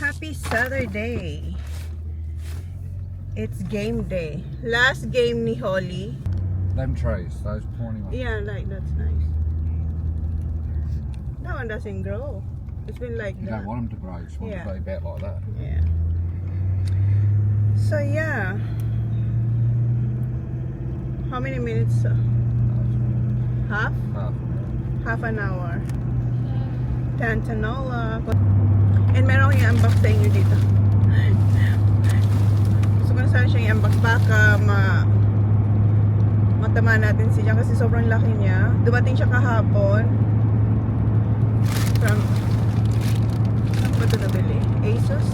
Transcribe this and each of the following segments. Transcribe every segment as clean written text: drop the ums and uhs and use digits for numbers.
Happy Saturday. It's game day. Last game ni Holly. Them trees, those pointy ones. Yeah, like that's nice. That one doesn't grow. It's been like You that. don't want them to grow, you just want Yeah. them to be about like that. Yeah. So yeah. How many minutes? Half? Half. Half an hour. Tantanola. And meron akong i-unbox sa inyo dito. Gusto ko na sana siyang i-unbox. Baka matama natin siya kasi sobrang laki niya. Dumating siya kahapon. From saan ba ito nabili? Asus?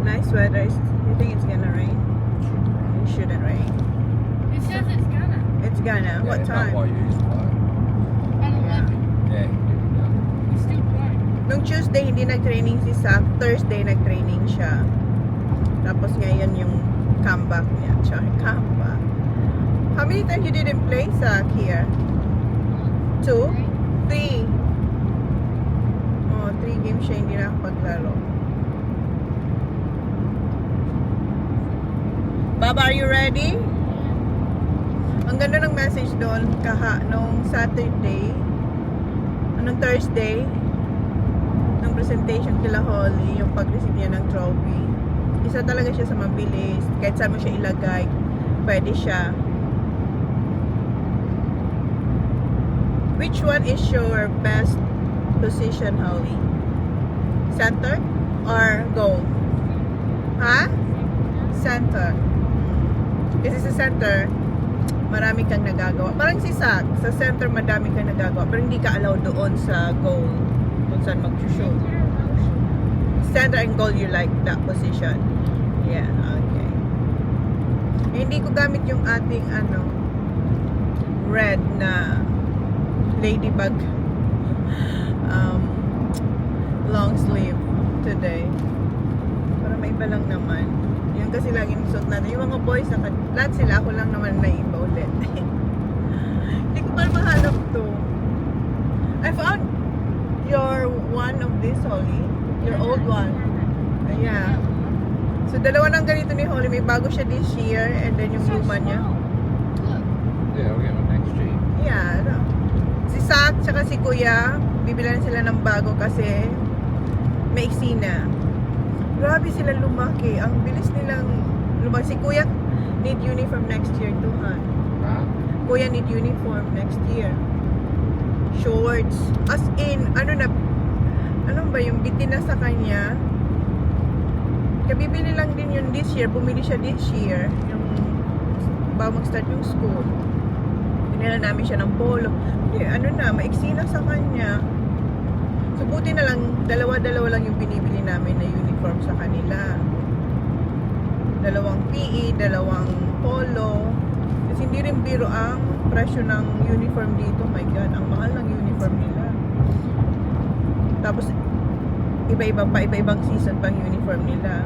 Nice weather. You think it's gonna rain? It shouldn't rain. It says it's gonna. It's gonna. What time? Not what you used to play. At 11. Yeah. It's still playing. Nung Tuesday, hindi nag-training si Zach. Thursday, nag-training siya. Tapos ngayon yung comeback niya. Char, comeback. How many times you didn't play, Zach, here? 2? 3? Oh, 3 games siya hindi nakapaglaro. Baba, are you ready? Ang ganda ng message doon nung Saturday, nung Thursday, ng presentation kila Holly, yung pag-receive niya ng trophy. Isa talaga siya sa mabilis. Kahit saan mo siya ilagay, pwede siya. Which one is your best position, Holly? Center or goal? Ha? Center. Kasi sa center, marami kang nagagawa. Parang si Zach, sa center madami kang nagagawa, pero hindi ka allowed doon sa goal kung saan mag-shoot. Center and goal, you like that position? Yeah, okay. Hindi ko gamit yung ating red na ladybug long sleeve today. Para may iba lang naman. Yan kasi laging suot natin. Yung mga boys, lahat sila, ako lang naman na iba ulit. Hindi ko pa mahanap to. I found your one of this, Holly. Your old one. Yeah. So, dalawa ng ganito ni Holly. May bago siya this year and then yung luma niya. Yeah, we'll get one next year. Yeah. No. Si Zach tsaka si Kuya, bibilan sila ng bago kasi maiksi na. Grabe sila lumaki. Ang bilis nilang lumaki. Si Kuya need uniform next year too, ha? Huh? Kuya need uniform next year. Shorts. As in, ano ba yung bitin na sa kanya? Kabibili lang din yun this year. Bumili siya this year. Yung bago mag-start yung school. Binila namin siya ng polo. Maiksi na sa kanya. So, buti na lang, dalawa-dalawa lang yung binibili namin na uniform sa kanila. Dalawang PE, dalawang polo. Kasi hindi rin biro ang presyo ng uniform dito. My God, ang mahal ng uniform nila. Tapos, iba-ibang season pang uniform nila.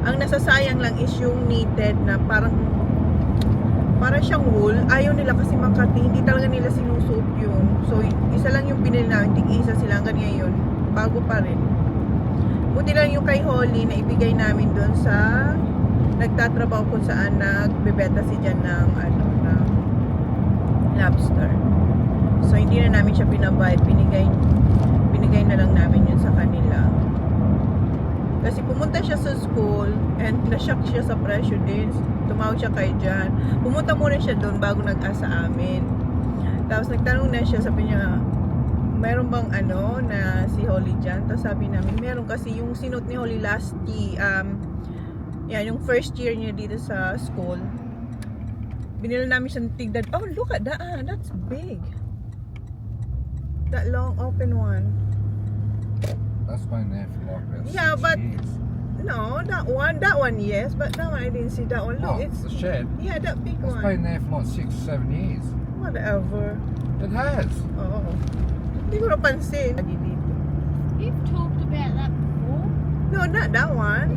Ang nasasayang lang is yung knitted na parang siyang wool. Ayaw nila kasi makati. Hindi talaga nila sinusuot yun. So, isa lang yung binili namin. Tig-isa sila hanggang ngayon. Bago pa rin. Buti lang yung kay Holly na ibigay namin doon sa nagtatrabaho kung saan nagbebenta si Jan ng lobster. So, hindi na namin siya pinabayad. Binigay na lang namin yun sa kanila. Kasi pumunta siya sa school and na-shock siya sa presyo din. Tumawag siya kay Jan. Pumunta muna siya doon bago nag-asa amin. Tapos nagtanong na siya, sabi niya, mayroon bang na si Holly Jan? Tapos sabi namin, meron kasi yung sinot ni Holly last year, yung first year niya dito sa school. Binila namin siya ng tigdad. Oh, look at that. That's big. That long open one. That's been there for like about Yeah, 6 but years. no, that one yes, but that one I didn't see that one. Look, Oh, it's the shed. yeah, that big It's one. been there for like 6 or 7 years. Whatever. It has. Oo. Hindi ko napansin. Lagi dito. You've talked about that before. No, not that one.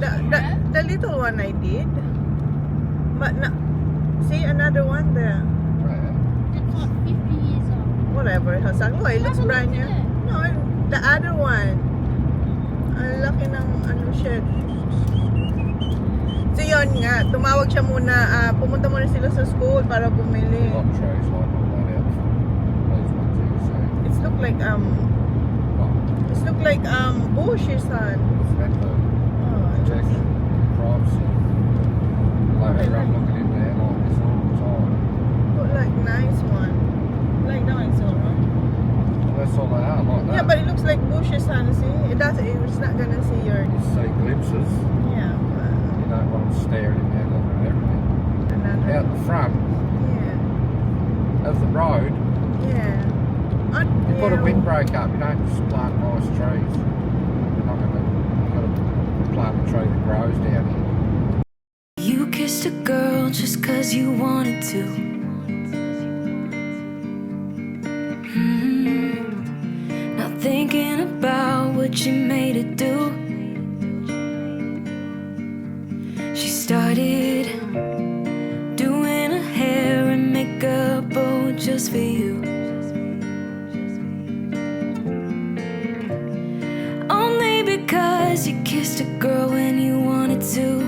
The little one I did. But no, see another one there. Right. It's like 50 years old. Whatever. Sabi ko, it looks Have a brand look new. at it. No, the other one. Ang laki ng ano siya. So yun nga, tumawag siya muna, pumunta muna sila sa school para bumili. A lot of trees like all that out. Those ones that you see. It's look like bushes, son. That the Oh, protection, privacy. Like they run looking in there like this all the time. look like nice one. Like dinosaur, huh? Well, that's all they are, like that. Yeah, but it looks like bushes, son. See, it's not gonna see your. You see glimpses. Yeah, You don't want them staring in there looking at everything. another. Out the front Yeah, of the road, yeah. you put a windbreak up. You don't just plant nice trees. You're not gonna. You got to plant a tree that grows down here. You kissed a girl just 'cause you wanted to. Not thinking about what you made her do. She started doing her hair and makeup, oh, just for you. Only because you kissed a girl when you wanted to.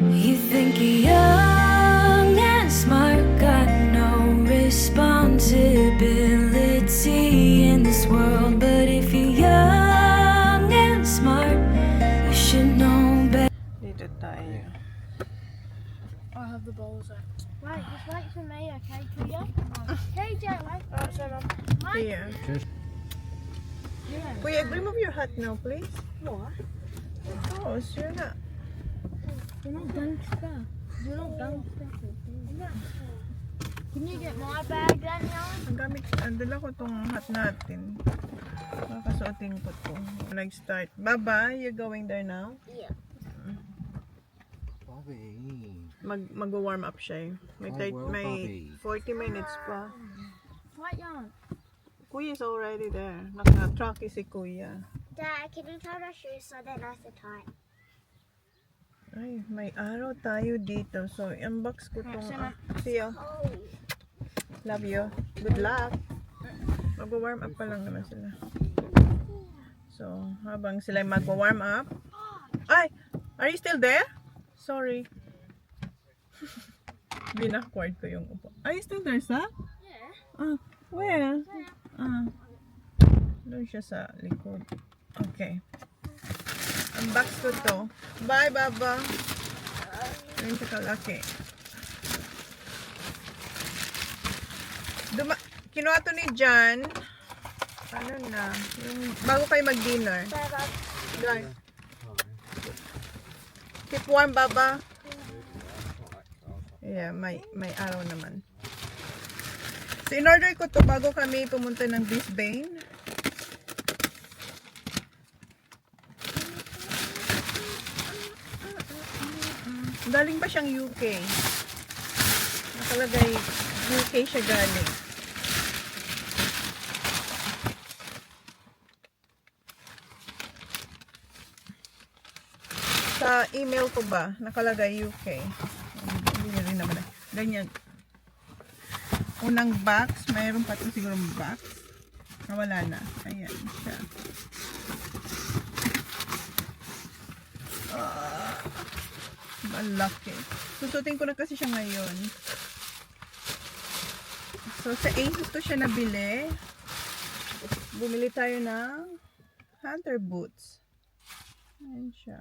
You think you're young and smart, got no responsibility in this world. But if you're young and smart, you should know better. Dito tayo. I have the bowls there. Wait, just wait for me, okay, Kuya? KJ, wait. Alright, so Mike. Here. Just Yeah. Kuya, remove your hat now, please. What? Oh, so you're not. You're not gangster. You're not gangster. Can you get my bag then, Jan? Ang gamit, dala ko tong hat natin. Makakasuotin ko to. Nag-start. Baba, you're going there now? Yeah. Bobby. Mag-warm up siya eh. May, Oh, well, may Bobby. 40 minutes pa. Wait, Jan. Kuya's already there. Naka-trucky si Kuya. Dad, can you tie my shoes so they're nice and tight? Ay, may araw tayo dito. So, unbox ko tong... Sana. See you. Oh. Love you. Good luck. Mag-warm up pa lang naman sila. So, habang sila mag-warm up. Ay! Are you still there? Sorry. Binakward ko yung upo. Are you still there, Sa? Yeah. Where? Doon siya sa likod. Okay. Unbox ko to. Bye, Baba. Ayun siya kalaki. Kinuha to ni Jan. Ano na? Yung, bago kayo mag-dinner. Guys. Keep warm, Baba. Yeah, may araw naman. So, in-order ko to bago kami pumunta ng Brisbane. Galing ba siyang UK? Nakalagay, UK siya galing. Sa email ko ba, nakalagay UK. Hindi na rin naman. Ganyan. Unang box, mayroon pa ito siguro box. Nawala na. Ayan siya. Malaki. Susutin ko na kasi siya ngayon. So, sa Asus ko siya nabili. Bumili tayo ng hunter boots. Ayan siya.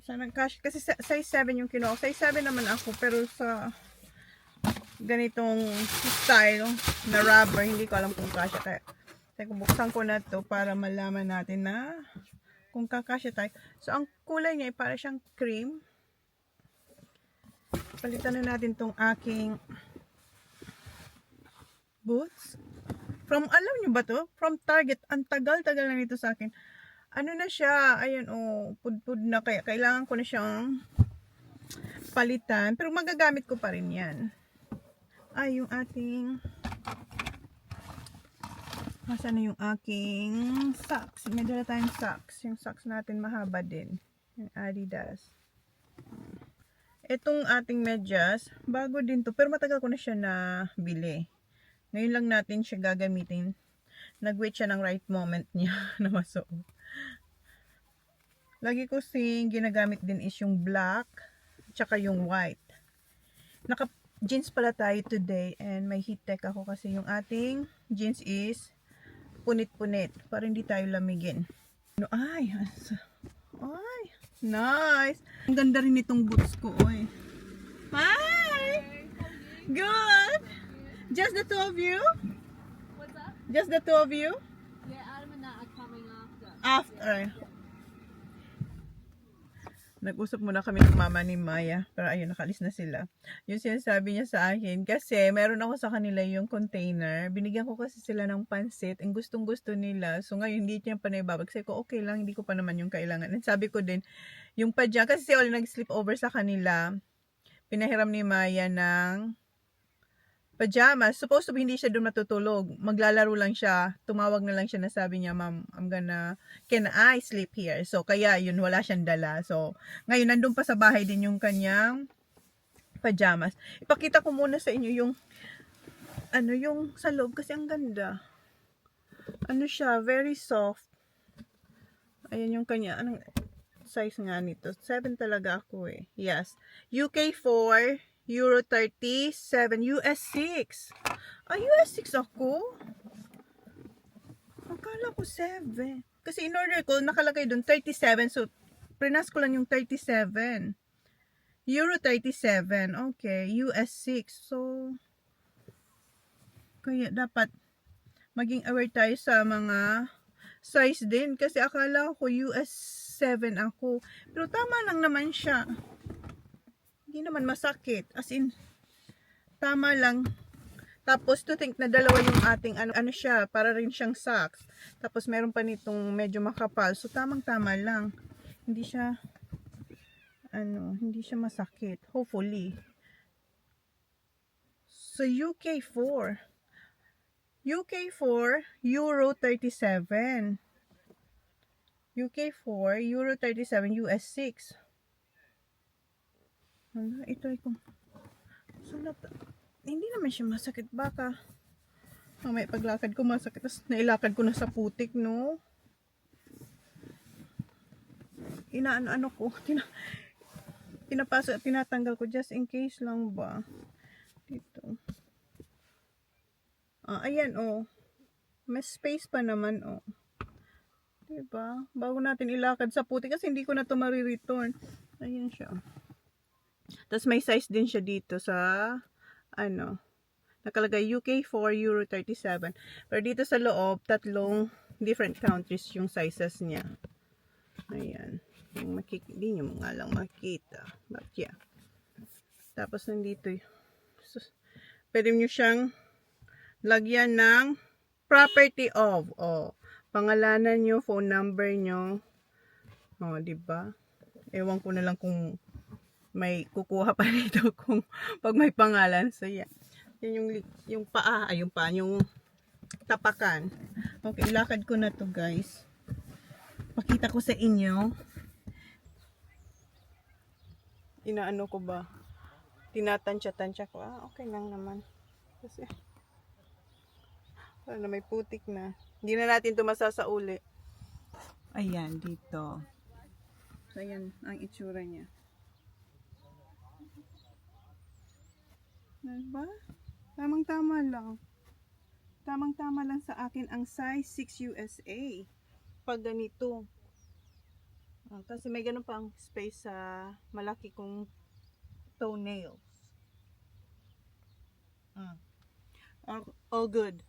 Sana cash kasi size 7 yung kinuha. Size 7 naman ako pero sa ganitong style na rubber, hindi ko alam kung kasya. Kaya buksan ko na to para malaman natin na kung kakasya tayo. So, ang kulay niya ay para siyang cream. Palitan na natin tong aking boots. Alam nyo ba to? From Target. Ang tagal-tagal na nito sa akin. Ano na siya? Ayan, oh, pudpud na. Kaya kailangan ko na siyang palitan. Pero magagamit ko pa rin yan. Ay, yung ating... Nasaan na yung aking socks? May dala tayong socks. Yung socks natin mahaba din. Yung Adidas. Itong ating medyas, bago din to. Pero matagal ko na siya na bili. Ngayon lang natin siya gagamitin. Nag-wait siya ng right moment niya na masuot. Lagi ko ginagamit din is yung black tsaka yung white. Naka jeans pala tayo today and may heat tech ako kasi yung ating jeans is punit-punit para hindi tayo lamigin. Ay, nice. Ang ganda rin itong boots ko, oy. Hi! Good! Just the two of you? What's that? Just the two of you? Yeah, Adam and Nat are coming after. After. Nag-usap muna kami ng mama ni Maya. Pero ayun, nakalis na sila. Yung sinasabi niya sa akin, kasi meron ako sa kanila yung container. Binigyan ko kasi sila ng pansit. Ang gustong-gusto nila. So ngayon, hindi niya pa naibabag. Sabi ko, okay lang, hindi ko pa naman yung kailangan. And sabi ko din, yung pajama, kasi si Oli nag-sleep over sa kanila. Pinahiram ni Maya ng pajamas. Supposed to be hindi siya doon matutulog. Maglalaro lang siya. Tumawag na lang siya na sabi niya, Ma'am, can I sleep here? So, kaya yun, wala siyang dala. So, ngayon, nandun pa sa bahay din yung kanyang pajamas. Ipakita ko muna sa inyo yung yung sa loob kasi ang ganda. Ano siya, very soft. Ayan yung kanya, anong size nga nito? 7 talaga ako eh. Yes. UK 4, Euro 37, US 6. US 6 ako? Akala ko 7. Kasi in order ko, nakalagay doon 37. So, prinas ko lang yung 37. Euro 37. Okay. US 6. So, kaya dapat maging aware tayo sa mga size din. Kasi akala ko US 7 ako. Pero tama lang naman siya. Hindi naman masakit. As in, tama lang. Tapos, to think na dalawa yung ating, ano siya, para rin siyang socks. Tapos, meron pa nitong medyo makapal. So, tamang-tama lang. Hindi siya, hindi siya masakit. Hopefully. So, UK 4. UK 4, Euro 37. UK 4, Euro 37, US 6. Ito ay kung hindi naman siya masakit, baka may paglakad ko masakit, tapos nailakad ko na sa putik, no? Inaano ko, pinapasok at tinatanggal ko just in case lang ba. Dito. Ayan, may space pa naman, diba? Bago natin ilakad sa putik kasi hindi ko na ito marireturn. Ayan siya. Tapos may size din siya dito sa nakalagay UK 4, Euro 37. Pero dito sa loob, 3 different countries yung sizes niya. Ayan. Hindi nyo nga lang makita. But yeah. Tapos nandito, pwede nyo siyang lagyan ng property of. Pangalanan nyo, phone number nyo. Diba? Ewan ko na lang kung may kukuha pa nito kung pag may pangalan. So, yeah. Yan yung paa, yung tapakan. Okay, ilakad ko na to, guys. Pakita ko sa inyo. Inaano ko ba? Tinatansya-tansya ko. Okay lang naman. Kasi, na may putik na. Hindi na natin ito masasauli. Ayan, dito. So, ayan ang itsura niya. Diba? Tamang-tama lang. Tamang-tama lang sa akin ang size 6 USA. Pag ganito. Kasi may ganun pang space sa malaki kong toenails. All good.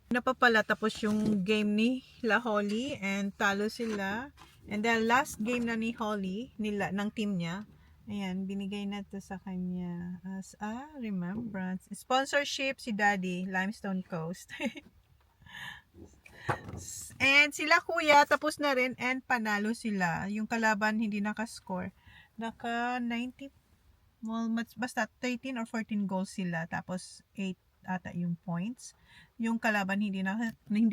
Napapala tapos yung game ni La Holly and talo sila. And then last game na ni Holly, ng team niya. Ayan, binigay na to sa kanya as a remembrance. Sponsorship si Daddy, Limestone Coast. And sila kuya, tapos na rin and panalo sila. Yung kalaban hindi nakascore. Naka 90, well, basta 13 or 14 goals sila. Tapos 8 ata yung points. Yung kalaban hindi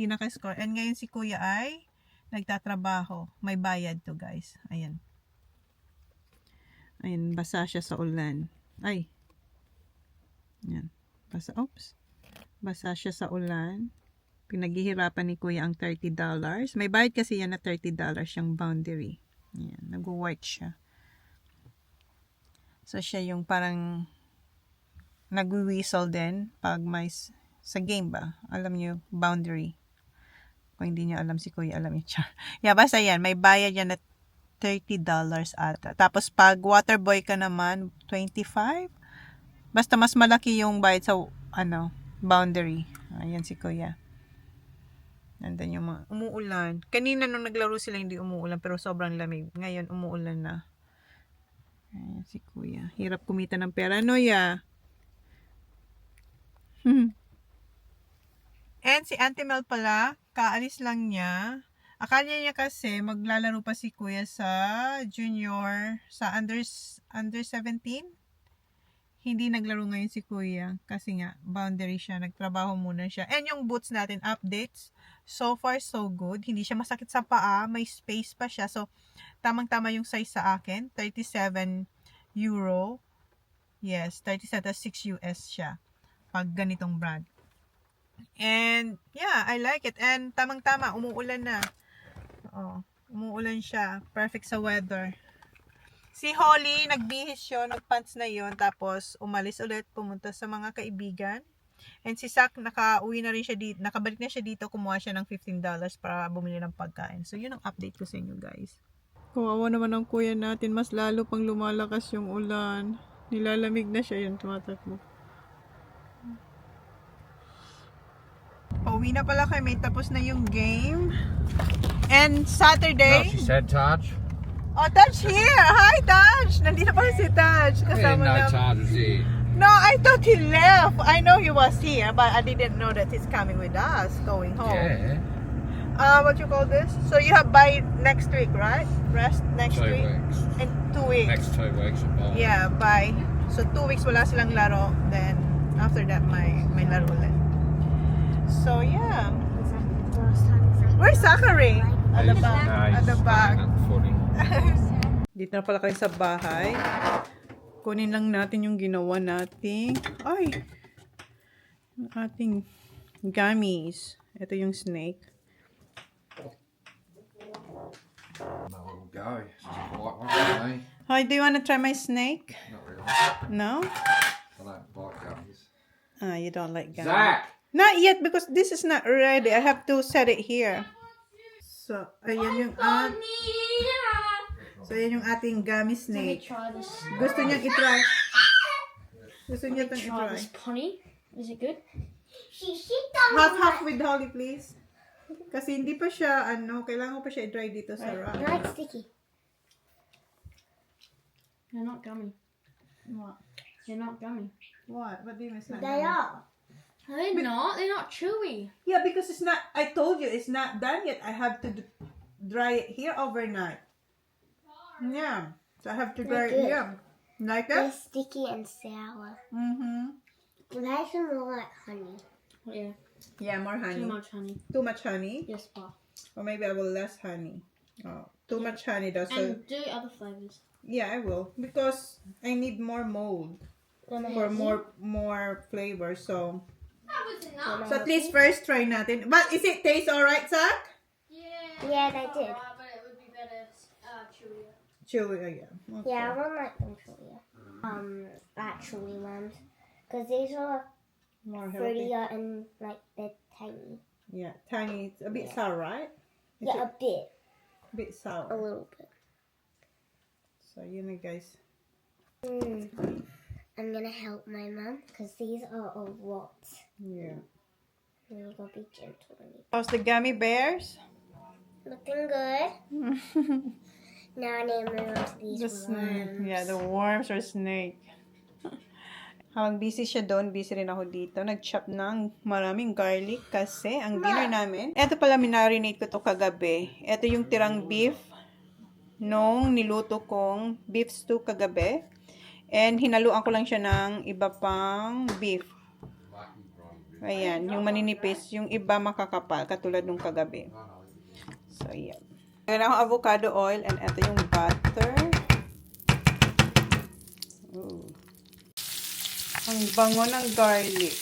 nakascore. And ngayon si kuya ay nagtatrabaho. May bayad to, guys. Ayan. Ayan, basa siya sa ulan. Ay. Ayan. Basa. Oops. Basa siya sa ulan. Pinaghihirapan ni Kuya ang $30. May bayad kasi yan na $30 yung boundary. Yan, nag-white siya. So, siya yung parang nag-whistle din pag may sa game ba? Alam niyo, boundary. Kung hindi niyo alam, si Kuya alam niya. Yeah, basta yan. May bayad yan na $30 ata. Tapos, pag water boy ka naman, 25. Basta mas malaki yung bayad sa, boundary. Ayan si Kuya. Nandun yung mga umuulan. Kanina nung naglaro sila hindi umuulan pero sobrang lamig. Ngayon umuulan na. Ayan si Kuya. Hirap kumita ng pera. No, ya? And si Auntie Mel pala, kaalis lang niya. Akala niya kasi maglalaro pa si Kuya sa junior, sa under 17. Hindi naglaro ngayon si Kuya kasi nga boundary siya, nagtrabaho muna siya. And yung boots natin, updates, so far so good. Hindi siya masakit sa paa, may space pa siya. So, tamang-tama yung size sa akin, 37 euro. Yes, 37, 6 US siya. Pag ganitong brand. And, yeah, I like it. And, tamang-tama, umuulan na. Oo, umuulan siya. Perfect sa weather. Si Holly, nagbihis yun, nagpants na yun, tapos umalis ulit, pumunta sa mga kaibigan. And si Zach, nakauwi na rin siya dito, nakabalik na siya dito, kumuha siya ng $15 para bumili ng pagkain. So, yun ang update ko sa inyo, guys. Kawawa naman ang kuya natin, mas lalo pang lumalakas yung ulan. Nilalamig na siya yun, tumatakbo. Pauwi na pala kami, tapos na yung game. And Saturday... No, she said Taj. Oh, Taj here! Hi, Taj! Nandito pa si Taj. I didn't Kasama know na. Taj was here. No, I thought he left. I know he was here, but I didn't know that he's coming with us, going home. Yeah. What you call this? So you have by next week, right? Rest next 2 week? weeks. And 2 weeks. Next 2 weeks of bowling. Yeah, bye. So 2 weeks wala silang laro. Then, after that, may laro ulit. So, yeah. Where's Zachary? At the back. At the back. Dito na pala kayo sa bahay. Kunin lang natin yung ginawa nating yung ating gummies. Ito yung snake. No, we'll go. It's just a white one for me. Hi, do you want to try my snake? Not really. No? I don't like gummies. You don't like gummies. Zach! Not yet because this is not ready. I have to set it here. So, ayan yung yung ating gummy Let me snake. try this. Gusto niyang i-try. Gusto niya itong Try i-try. this pony. Is it good? Half with Holly, please. Kasi hindi pa siya, kailangan ko pa siya i-dry dito sa No, rack. it's sticky. They're not gummy. What? They're not gummy. What? What do you mean it's not They done? are. They're not. They're not chewy. Yeah, because it's not, I told you, it's not done yet. I have to dry it here overnight. Yeah. So I have to dry it Like it? here. Like They're that? sticky and sour. Mm-hmm. They taste more like honey. Yeah. Yeah, more honey. Too much honey. Too much honey? Yes, pa. Or maybe I will less honey. Oh, too much honey though. So And do other flavors. yeah, I will because I need more mold for more flavor. So at least first try natin. But is it taste alright, Zach? Yeah, they did. But it would be better chewier. Chewy, yeah. Okay. Yeah, I won't like them chewier. Like chewy ones. Because these are More healthy. fruitier and like they're tangy. Yeah, tiny. It's a bit sour, right? Is Yeah, it a bit. a bit A sour. little bit. So you know, guys. I'm gonna help my mum because these are a lot. Yeah. You gotta be gentle when you. How's the gummy bears? Looking good. Now I need to move on to these The snake. worms. Yeah, the worms or snake. Habang busy siya doon, busy rin ako dito. Nag-chop ng maraming garlic kasi ang dinner namin. Ito pala, minarinate ko to kagabi. Ito yung tirang beef nung niluto kong beef stew kagabi. And hinaluan ko lang siya ng iba pang beef. Ayan, yung maninipis, yung iba makakapal, katulad nung kagabi. So, yeah. Meron akong avocado oil and ito yung butter. Ooh. Ang bango ng garlic.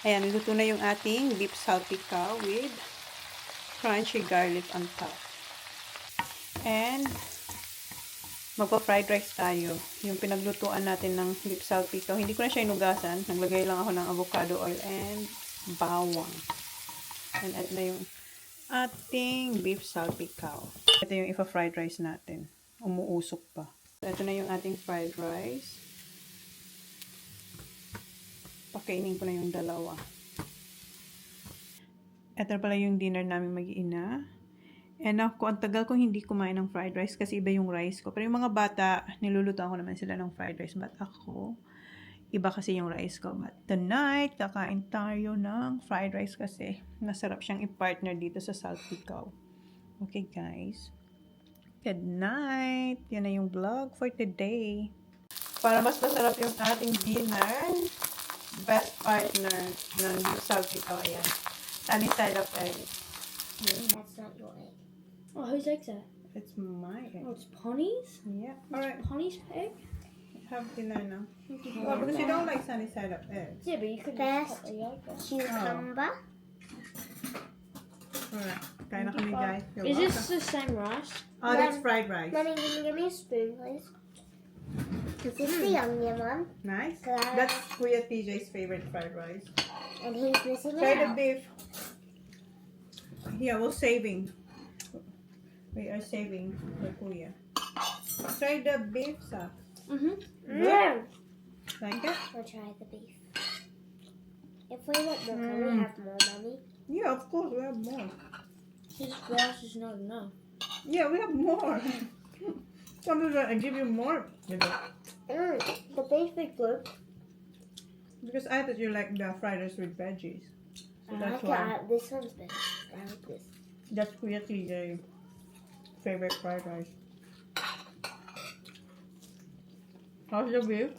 Ayan, luto na yung ating beef salpicao with crunchy garlic on top. And magpa-fried rice tayo. Yung pinaglutuan natin ng beef salpicao. Hindi ko na siya inugasan. Naglagay lang ako ng avocado oil and bawang. And at na yung ating beef salpicao. Ito yung ipa-fried rice natin. Umuusok pa. Ito na yung ating fried rice. Pakainin ko na yung dalawa. Ito pala yung dinner namin mag-iina. And ako, ang tagal kong hindi kumain ng fried rice kasi iba yung rice ko. Pero yung mga bata, nilulutuan ko naman sila ng fried rice. But ako, iba kasi yung rice ko. But tonight, kakain tayo ng fried rice kasi masarap siyang i-partner dito sa salpicao. Okay guys. Good night. Yan na yung vlog for today. Para mas masarap yung ating dinner, best partner ng salpicao. Ayan. Sunny side up egg. That's not your egg. Oh, whose egg's that? It's my egg. Oh, it's Pony's? Yeah. Alright. Pony's egg? Have dinner now. Well, because you don't like sunny side up eggs. Yeah, but you could Best just cut the yolk off. cucumber. Alright. Kain na kami guys. You're Is this welcome. the same rice? Oh, that's fried rice. Mummy, can you give me a spoon, please? This is the onion one, Nice. Class. That's Kuya TJ's favorite fried rice. and he's missing Try the out. beef. Yeah, we're saving. We are saving for Kuya. Try the beef sauce. Mm-hmm. Mm. Like it? We'll try the beef. If we want more, can we have more, Mummy? Yeah, of course, we have more. This rice is not enough. Yeah, we have more. Sometimes I give you more. You know, The beef is good. because I thought you like the fried rice with veggies. So I that's like why. it. This one's better. I like this. That's Kuya TJ's favorite fried rice. How's the beef?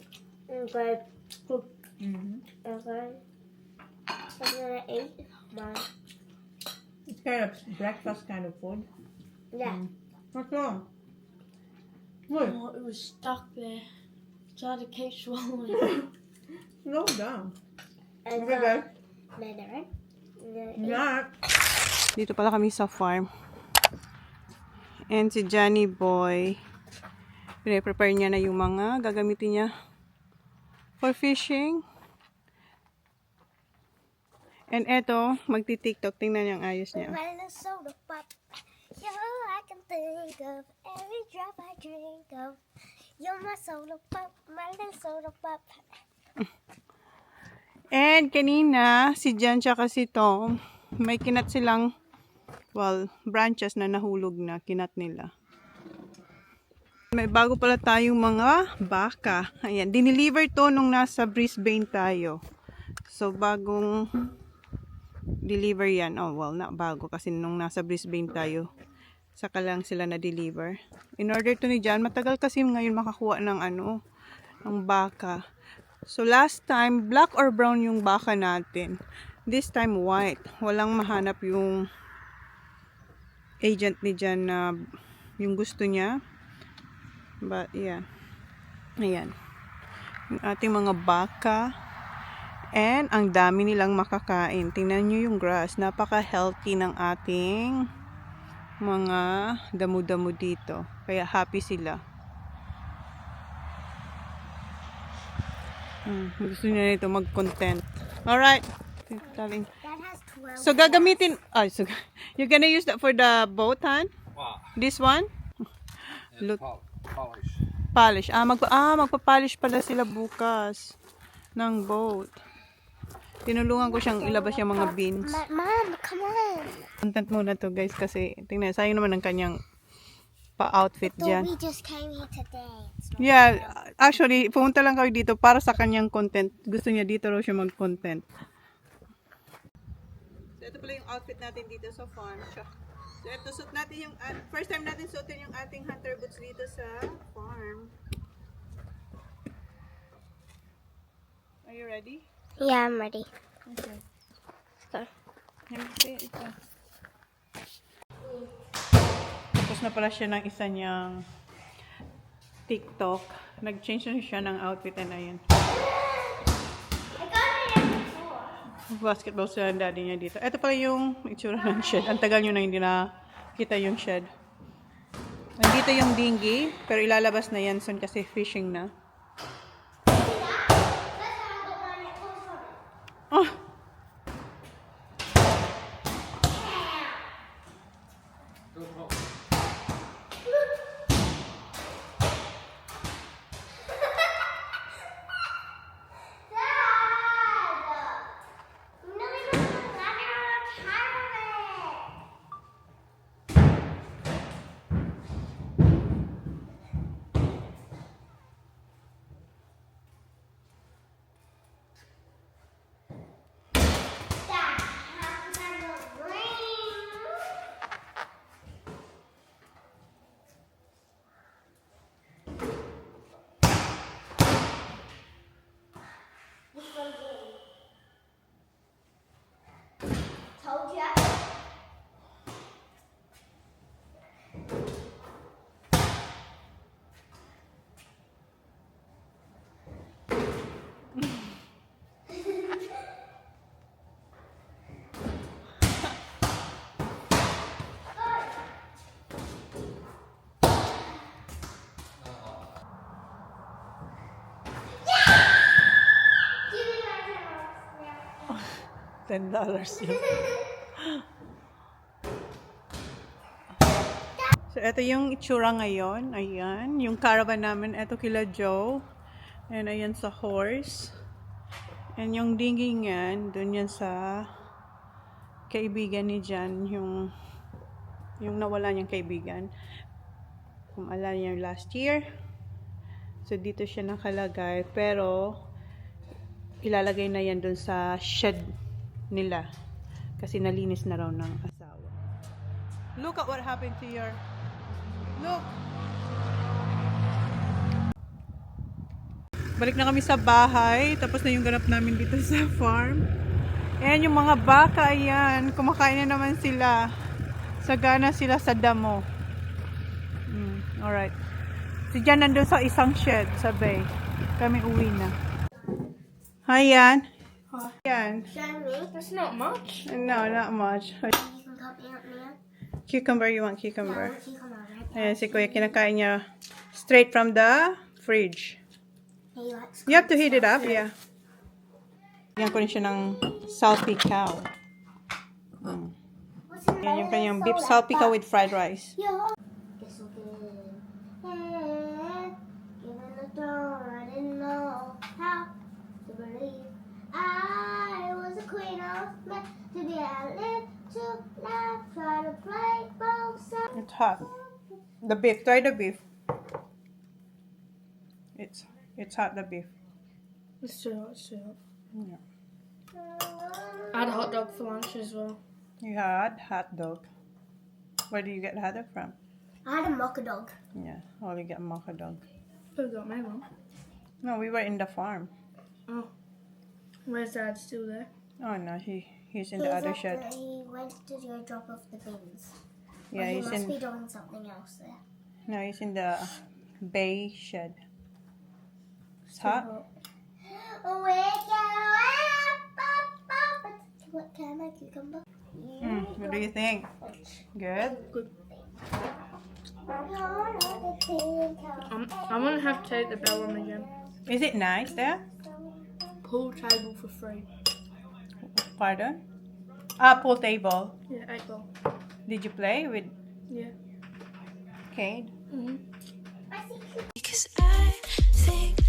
Okay. Good. Mm-hmm. Okay. I'm gonna eat mine. It's kind of breakfast kind of food. Yeah. What's wrong? What? Oh, it was stuck there. Tried to keep swallowing. Slow down. And Okay, guys. Mandarin. Not. Dito pala kami sa farm. And si Johnny Boy, prepare niya na yung mga gagamitin niya for fishing. And eto, magti-tiktok. Tingnan niyo ang ayos niya. My little soda pop. You're all I can think of. Every drop I drink of. You're my soda pop. My little soda pop. And kanina, si Jan tsaka si Tom, may kinat silang, well, branches na nahulog na, kinat nila. May bago pala tayong mga baka. Ayan, dineliver to nung nasa Brisbane tayo. So, bagong deliver yan. Oh, well, not bago kasi nung nasa Brisbane tayo, saka lang sila na-deliver. In order to ni Jan, matagal kasi ngayon makakuha ng ng baka. So, last time, black or brown yung baka natin. This time, white. Walang mahanap yung agent ni Jan na yung gusto niya. But, yeah. Ayan. Yung ating mga baka. And, ang dami nilang makakain. Tingnan nyo yung grass. Napaka-healthy ng ating mga damo-damo dito. Kaya, happy sila. Gusto niya nito mag-content. Alright. Darling. That has 12. So, gagamitin, so, you're gonna use that for the boat, Han? What? This one? And Look. polish. Polish. Magpa-polish pala sila bukas ng boat. Tinulungan ko siyang ilabas yung mga beans. Mom, come on. Content muna to guys kasi tingnan, sayang naman ang kanyang pa-outfit So dyan. we just came here today. It's not Yeah, actually, pumunta lang kami dito para sa kanyang content. Gusto niya dito raw siya mag-content. So, ito pala yung outfit natin dito sa farm. So, ito, suot natin yung, first time natin suotin yung ating hunter boots dito sa farm. Are you ready? Yeah, I'm ready. Okay. Go. Ito. Tapos na pala siya ng isa niyang TikTok. Nag-change na siya ng outfit and ayan. I got it before. Basketball sila ng daddy niya dito. Ito pala yung itsura ng shed. Ang tagal nyo na hindi nakita yung shed. Nandito yung dinghy, pero ilalabas na yan soon kasi fishing na. Oh! Told ya. Give me my $10. $10 yun. So, ito yung itsura ngayon. Ayan. Yung caravan namin. Ito kila Joe. And ayan sa horse. And yung dinghy yan, dun yan sa kaibigan ni Jan. Yung nawala niyang kaibigan. Kung alam niya last year. So, dito siya nakalagay. Pero, ilalagay na yan dun sa shed nila. Kasi nalinis na raw ng asawa. Look at what happened to your... Look! Balik na kami sa bahay. Tapos na yung ganap namin dito sa farm. Ayan yung mga baka. Ayan. Kumakain na naman sila. Sagana sila sa damo. Alright. Si Jan nandun sa isang shed sa bay. Kami uwi na. Hi, Yan. Yan. Show me. That's not much. No, not much. You can cut me up now. Cucumber, you want cucumber? No, you come over. Ayan, si Kuya kinakain niya straight from the fridge. He likes You have to heat it up, yeah. Bigyan ko rin siya ng salpicao. What's in Yan yung there? kanyang beef salpicao with fried rice. Yeah. Guess we'll get it. Yeah. Given the throne, I didn't know how to believe. I was a queen. I was meant to be. I lived to laugh, try to play both sides. It's hot. The beef, try the beef. It's hot, the beef. It's too hot, it's too hot. Yeah. I had a hot dog for lunch as well. You had hot dog. Where do you get hot dog from? I had a mocha dog. Yeah, well, you get mocha dog. Who got my one? No, we were in the farm. Oh. Where's Dad? Still there? Oh no, he's in the other shed. He went to go drop off the bins. Yeah, he he's must be in. doing something else there. No, he's in the bay shed. It's hot. Wake up. What kind of cucumber? What do you think? Good. I'm gonna have to take the bell on again. Is it nice there? Pool table for free. Pardon? Ah, pool table. Yeah, 8 ball. Did you play with Yeah. Cade? Mm-hmm. Because I think